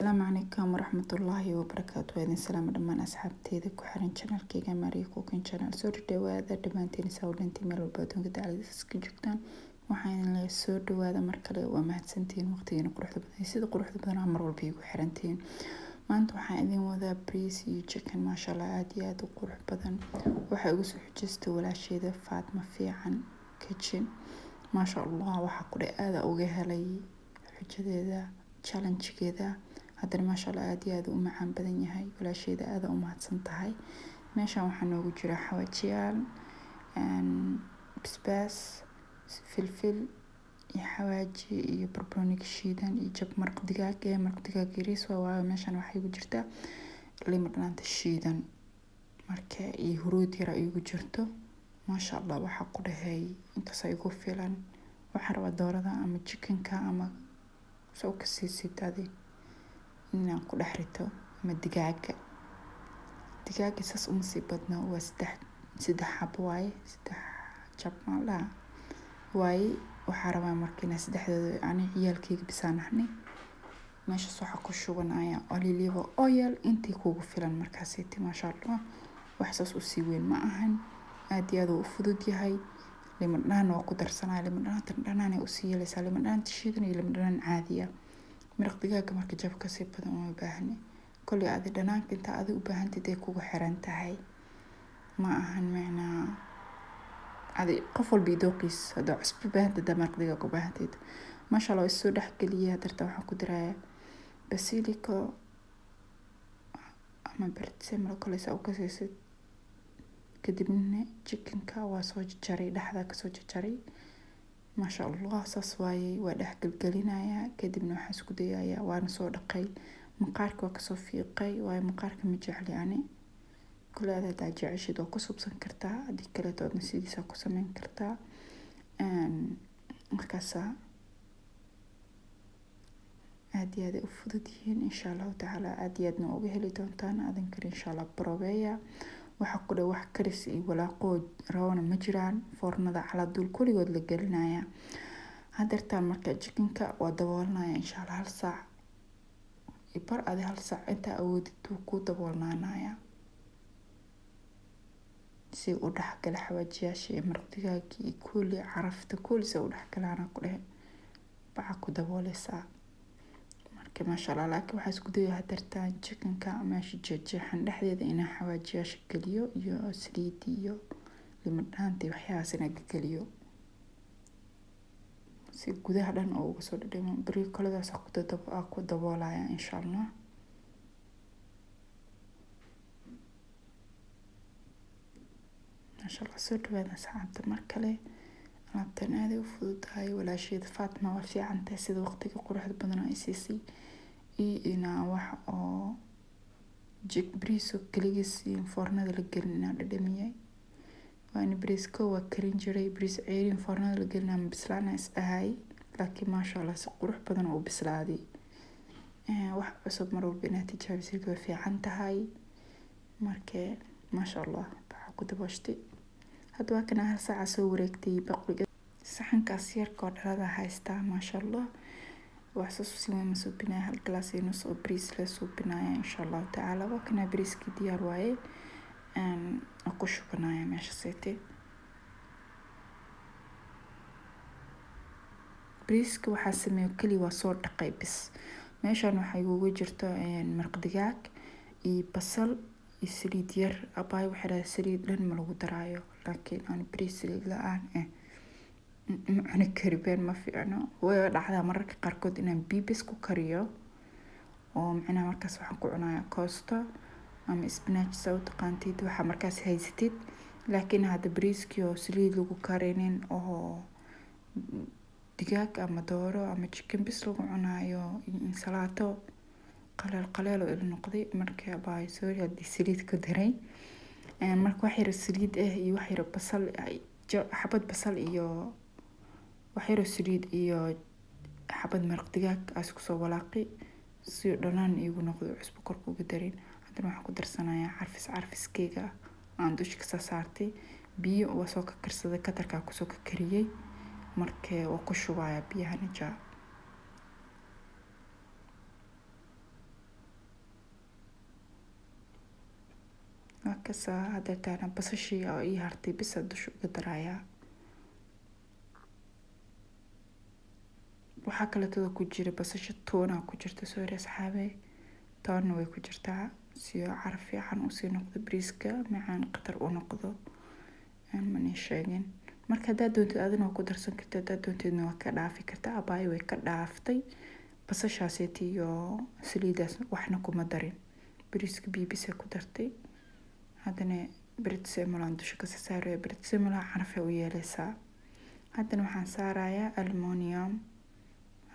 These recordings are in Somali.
السلام عليكم ورحمة الله وبركاته. وإذن سلام دمان أصحابتي ku xiran channelkayga Maria Cooking Channel. Soo dhawaada dhamaantiin sawirrantii meel walba adduunka iska joogtaan. Waxaan la soo dhawaada mar kale waa mahadsantiin waqtigiina quruxda badan sida quruxda badan mar walba igu xirantiin. Maanta waxaan idin wadaa bariis iyo chicken masha Allah aad iyo aad u qurux badan. Waxa ugu soo xijistay walaasheeda Fatma Fiican Kitchen. Masha Allah waxa ku aad uga helay xujadeeda challenge-geeda. haddana masha Allah aad iyo aad u macaan badan yahay walaasheeda aad u mahadsan tahay. Meeshaan waxaa noogu jira xawaajiyaal basbaas filfil iyo xawaaji iyo barbarooni shiidan iyo jab maraq digaag yariis waa meeshaan waxay ugu jirtaa liin dhanaanta shiidan marka iyo huruud yar ay ugu jirto. masha Allah waxa ku dhahay intaas ay ugu filan. waxaan rabaa doorada ama chickenka ama soo ka siisitadi inaan ku dhex rito ama digaaga saas uma sii badna waa saddex xabo waaye saddex jab mala waaye waxaan rabaa markii saddexdooda ani ciyaalkayga bisaanahnay meesha waxa ku shubanaya olive oil intii kugu filan markaasiti masha Allah wax saas u sii weyn ma ahan aad iyo aad u fudud yahay. liin dhanaan waa ku darsanaa liin dhanaan ay u sii yeelaysaa liin dhanaan shiidan iyo liin dhanaan caadiya maraq digaaga marka jabka si badan uma baahni kulli aad dhanaanka inta aad u baahantid ay kugu xiran tahay ma ahan macnaa aad qof walba dooqiis hada cusub baahantid maraq digaaga u baahantid masha Allah isoo dhex galiya darta waxaan ku diraa basilico ama bartsemlo kale saa u kasaysid kadibna chickenka waa soo jaray dhaxda ka soo jaray masha Allah saas waaye waa dhex galgalinaya kadibna waxaan isku dayayaa waan soo dhaqay maqaarka waa ka soo fiiqay waaye maqaarka ma jecli ani kulli aad jeceshid oo ku subsan kartaa hadii kale toodna sidiisa ku sameyn kartaa markaas aad iyo aad u fudud yihiin insha Allah taala aad iyo aadna uga heli doontaan adan kale insha Allah probeya waxa ku dhaw wax karis iyo walaaqood rawana ma jiraan foornada cala dul kulligood la gelinaya hadartaan marka chickenka waa daboolnaya insha Allah hal saac ibar adi hal saac inta awoodid ku daboolnaanaya si u dhaxgal xawaajiyaasha maraq digaaga iyo kulli carafta kulli si u dhaxgalaana ku dhahay baxa ku daboolaysaa marka masha Allah laakiin waxa isku dayaa hadartaan chickenka meesha jeexan dhexdeeda inaan xawaajiyaasha galiyo iyo saliid iyo liin dhanaanta waxyaas inaan galiyo si gudaha dhan oo uga soo dhadhamo bari koladaas ku daboolaya insha Allah. masha Allah soo dhawaada saacada mar kale alaabtan aad u fududahay walaasheed Fatma waa fiican tahay sida waqtiga quruxda badan ay siisay ina wax oo bariis kaligiis foornada la gelina dhadhamiyay waan bariiska waa karin jiray bariis ceerin foornada la gelina bislaana is ahay laakiin masha Allah si qurux badan oo bislaaday wax cusub mar walba inaad tijaabisid waa fiican tahay marka masha Allah waxa ku dabooshtay hadda waa kana hal saac soo wareegtay baqiga saxankaas yarka oo dhalada haysta masha Allah wax soo siman masubinaya hal glass inuu soo bariis la subinaya insha Allah taala waa kana bariiski diyaar waaye ku shubanaya meesha seete bariiska waxa sameeyo kali waa soo dhaqay bis meeshaan waxa ugu jirto maraq digaag iyo basal iyo saliid yar abay waxa saliid dhan ma lagu daraayo laakiin aan bariis saliid la'aan macna karibeen ma fiicno way dhacdaa mararka qaarkood inaan bibis ku kariyo oo macna markaas waxaan ku cunayaa costo ama spinach soo taqaantid waxa markaas haysatid laakiin hada bariiskii oo saliid lagu karinin oo digaag ama dooro ama chicken bis lagu cunayo insalaato qaleel oo ila noqday marka baay soo hadii saliid ku daray marka wax yar saliid iyo wax yar basal xabad basal iyo waxyar saliid iyo xabad maraq digaag isku soo walaaqi si dhanaan igu noqdo cusbo kor ugu darin hadana waxa ku darsanayaa carfiskeyga aan dushka saartay biyo oo soo ka karsaday katarka ku soo ka kariyay markee oo ku shubaya biyaha najaa kasaa hadeertaana basashii oo ii hartay bisa dusha uga darayaa. waxaa kaleeto ku jira basasha toona ku jirta sorry asxaabe, toonna way ku jirtaa si oo caraf fiican usii noqdo bariiska macaan qatar u noqdo aan mani sheegin. marka haddaad doontid adina waa ku darsan kartaa, haddaad doontidna waa ka dhaafi kartaa. abaayo way ka dhaaftay basashaaseeti iyo saliidaas waxna kuma darin, bariiska biibisa ku dartay. haddana britsemolaan dusha ka saaraya, britsemola carafay u yeelaysaa. haddana waxaan saarayaa aluminium,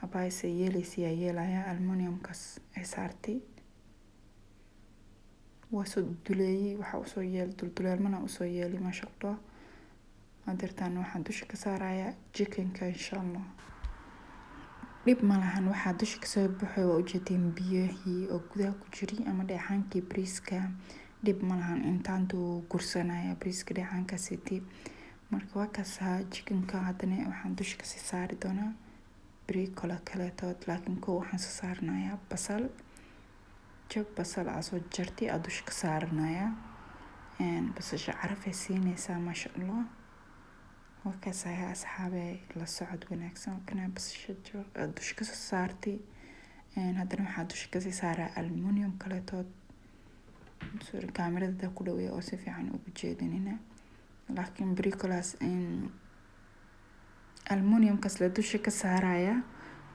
abaayo se yeelaysiyaa yeelayaa aluminiumkaas ay saartay. waa soo duleeyay, waxaa usoo yeel dulduleelmana usoo yeelay maasha allah. hadeertaan waxaan dusha ka saarayaa chickenka insha allah. dhib ma lahan, waxaa dusha kasoo baxay waa ujeedeen biyihii oo gudaha ku jiray ama dheecaankii bariiska. dhib ma lahan intaantuu gursanaya bariiska dheecaankaasiti. marka waa kaasaa chickenka. haddana waxaan dusha kasii saari doonaa bricole kaleetood, laakiin kow waxaan soo saaranayaa basal, jab basal aa soo jartay aa dusha ka saaranayaa. basasha carafay siinaysaa maasha allah. waa kaasaa asxaabe la socod wanaagsan kana basasha dusha kasoo saartay. haddana waxaa dusha kasii saaraa aluminium kaleetood. sorry kaamirada ku dhaweeya oo si fiican ugu jeedinina, laakiin bricolas aluminiumkaas la dusha ka saaraya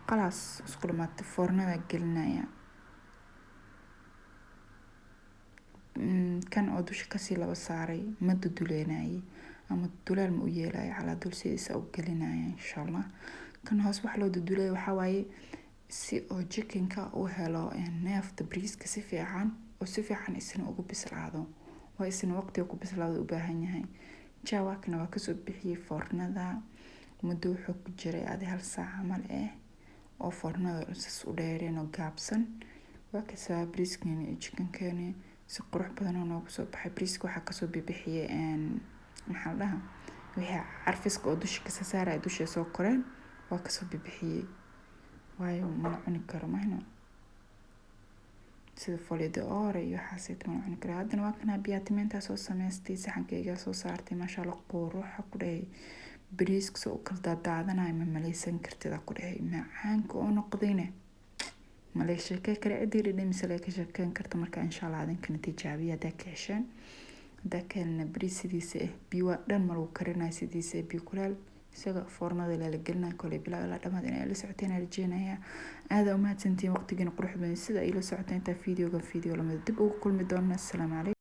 qalaas isku dhamaatay foornada gelinaya. kan oo dusha kasii laba saaray ma duduleenayay ama dulaal ma u yeelaya calaa dul sidiisa u gelinaya insha allah. kan hoos wax loo dudulaya waxaa waaye si oo chickenka u helo neefta bariiska si fiican oo si fiican isna ugu bislaado. waa isna waqtiga ku bislaado u baahan yahay. jawaakana waa kasoo bixiyay foornada muddo wuxuu ku jiray adi 1 saac camal oo foornada sas u dheereen oo gaabsan. waa kasaa bariiskeeni iyo chickenkeeni si qurux badan oo noogu soo baxay. bariiska waxaa kasoo bixiyay maxaa la dhahaa wixii carfiska oo dusha ka saaraya dusha soo koreen waa kasoo bixiyay. waayo ma cuni karo mahna sida folida ore iyo waxaasayt ma cuni karo. haddana waa kana biyaatimeenta soo samaystay saxankayga soo saartay maasha allah. quruxa ku dhahay bariiska soo kala daadanayo ma malaysan kartid ku dhahay macaanka oo noqdayna malay sheekay kale cidii dhadhamise la ka sheekayn karta. marka insha allah adinka tijaabiya hadaa ka hesheen. hadaa kalena bariis sidiisa biyo waa dhan ma lagu karinayo sidiisa biyo kulaal isaga foornada la gelinayo kale bilaa la dhamaad inay la socoteen rajeenaya. aad u mahadsantiin waqtigiina qurux badan sida ay la socoteen inta fiidiyooga lamada dib ugu kulmi doona. assalaamu calaykum.